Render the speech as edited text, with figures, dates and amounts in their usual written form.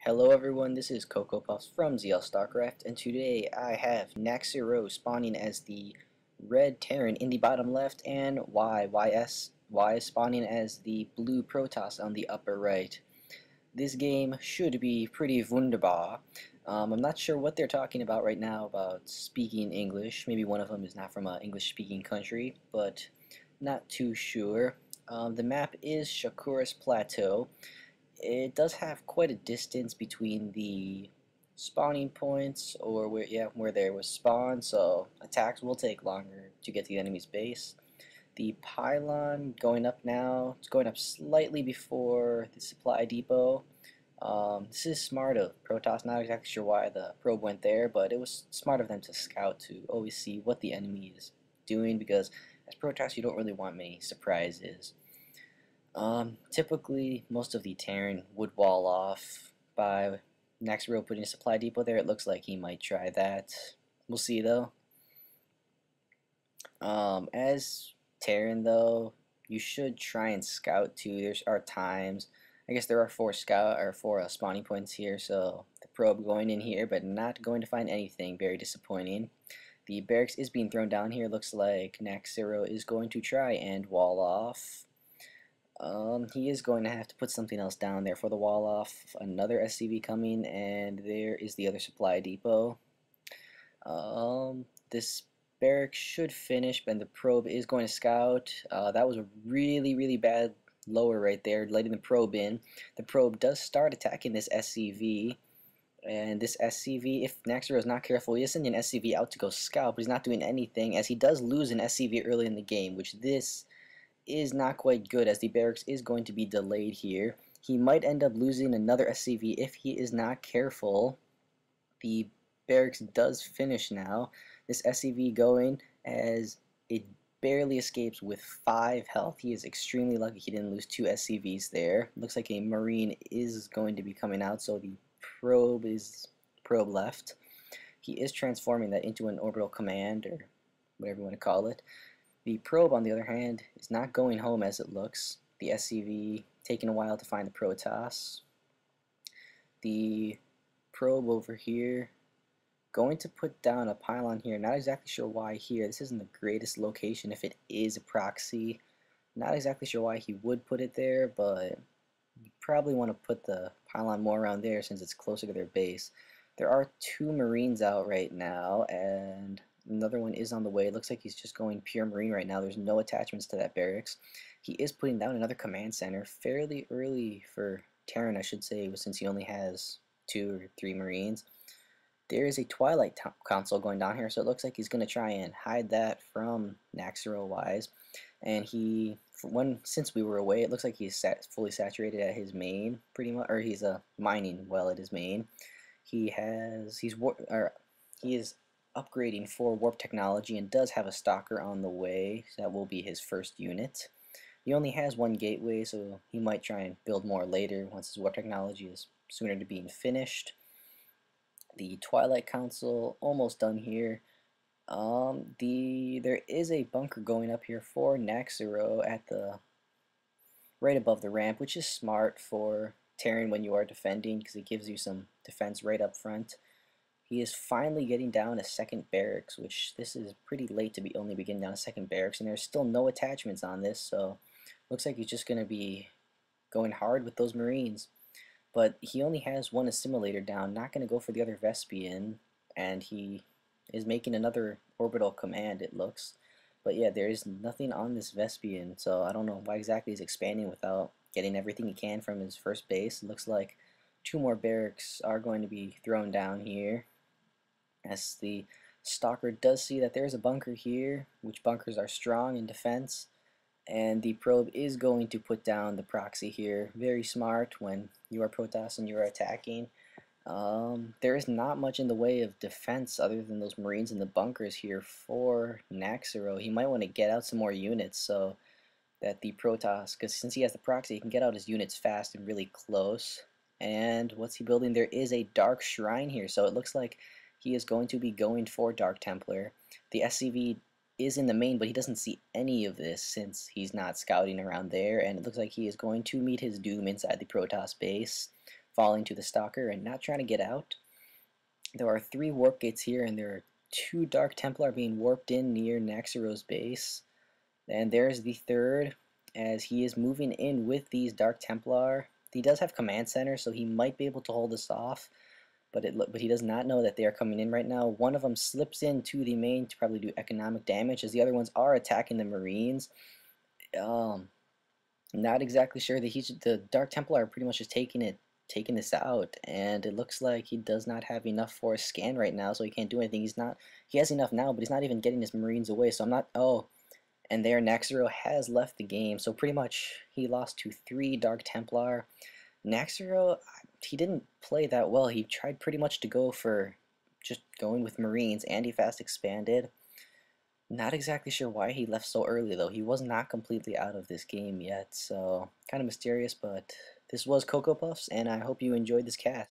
Hello everyone, this is Cocoa Puffs from ZL StarCraft, and today I have NaXerO spawning as the red Terran in the bottom left, and WhyS spawning as the blue Protoss on the upper right. This game should be pretty wunderbar. I'm not sure what they're talking about right now about speaking English. Maybe one of them is not from an English-speaking country, but not too sure. The map is Shakuras Plateau. It does have quite a distance between the spawning points, or where there was spawn, so attacks will take longer to get to the enemy's base. The pylon going up now, it's going up slightly before the supply depot. This is smart of Protoss, not exactly sure why the probe went there, but it was smart of them to scout to always see what the enemy is doing, because as Protoss you don't really want many surprises. Typically, most of the Terran would wall off by NaXerO putting a supply depot there. It looks like he might try that. We'll see, though. As Terran, though, you should try and scout, too. There are times, I guess there are four spawning points here, so the probe going in here, but not going to find anything. Very disappointing. The barracks is being thrown down here. Looks like NaXerO is going to try and wall off. He is going to have to put something else down there for the wall off. Another SCV coming, and there is the other supply depot. This barrack should finish, but the probe is going to scout. That was a really bad lower right there, letting the probe in. The probe does start attacking this SCV, and this SCV, if NaXerO is not careful, he is sending an SCV out to go scout, but he's not doing anything, as he does lose an SCV early in the game, which this is not quite good, as the barracks is going to be delayed here. He might end up losing another SCV if he is not careful. The barracks does finish now. This SCV going as it barely escapes with 5 health. He is extremely lucky he didn't lose 2 SCVs there. Looks like a Marine is going to be coming out, so the probe left. He is transforming that into an orbital command, or whatever you want to call it. The probe, on the other hand, is not going home as it looks. The SCV taking a while to find the Protoss. The probe over here going to put down a pylon here. Not exactly sure why here. This isn't the greatest location if it is a proxy. Not exactly sure why he would put it there, but you probably want to put the pylon more around there since it's closer to their base. There are 2 Marines out right now, and another one is on the way. It looks like he's just going pure Marine right now. There's no attachments to that barracks. He is putting down another command center fairly early for Terran, I should say, since he only has 2 or 3 Marines. There is a Twilight console going down here, so it looks like he's going to try and hide that from NaXerO WhyS. And since we were away, it looks like he's fully saturated at his main, pretty much, or he's mining well at his main. He is upgrading for warp technology and does have a stalker on the way, so that will be his first unit. He only has 1 gateway, so he might try and build more later once his warp technology is sooner to being finished. The Twilight Council almost done here. There is a bunker going up here for NaXerO at right above the ramp, which is smart for Terran when you are defending, because it gives you some defense right up front. He is finally getting down a second barracks, which this is pretty late to be only getting down a second barracks, and there's still no attachments on this, so looks like he's just going to be going hard with those Marines. But he only has 1 assimilator down, not going to go for the other Vespian, and he is making another orbital command, it looks. But yeah, there is nothing on this Vespian, so I don't know why exactly he's expanding without getting everything he can from his first base. It looks like 2 more barracks are going to be thrown down here, as the stalker does see that there's a bunker here, which bunkers are strong in defense, and the probe is going to put down the proxy here. Very smart when you are Protoss and you are attacking. There is not much in the way of defense other than those Marines in the bunkers here for NaXerO. He might want to get out some more units so that the Protoss, because since he has the proxy, he can get out his units fast and really close. And what's he building? There is a Dark Shrine here, so it looks like he is going to be going for Dark Templar. The SCV is in the main, but he doesn't see any of this since he's not scouting around there, and it looks like he is going to meet his doom inside the Protoss base. falling to the Stalker and not trying to get out. There are 3 warp gates here, and there are 2 Dark Templar being warped in near NaXerO's base. And there's the third, as he is moving in with these Dark Templar. He does have command center, so he might be able to hold this off, but he does not know that they are coming in right now. One of them slips into the main to probably do economic damage, as the other ones are attacking the Marines. Not exactly sure that the Dark Templar are pretty much just taking this out, and it looks like he does not have enough for a scan right now, so he can't do anything. He has enough now, but he's not even getting his Marines away. So I'm not. Oh, and there NaXerO has left the game, so pretty much he lost to 3 Dark Templar. NaXerO, he didn't play that well. He tried pretty much to go for just going with Marines, and he fast expanded. Not exactly sure why he left so early, though. He was not completely out of this game yet, so kind of mysterious, but this was Cocoa Puffs, and I hope you enjoyed this cast.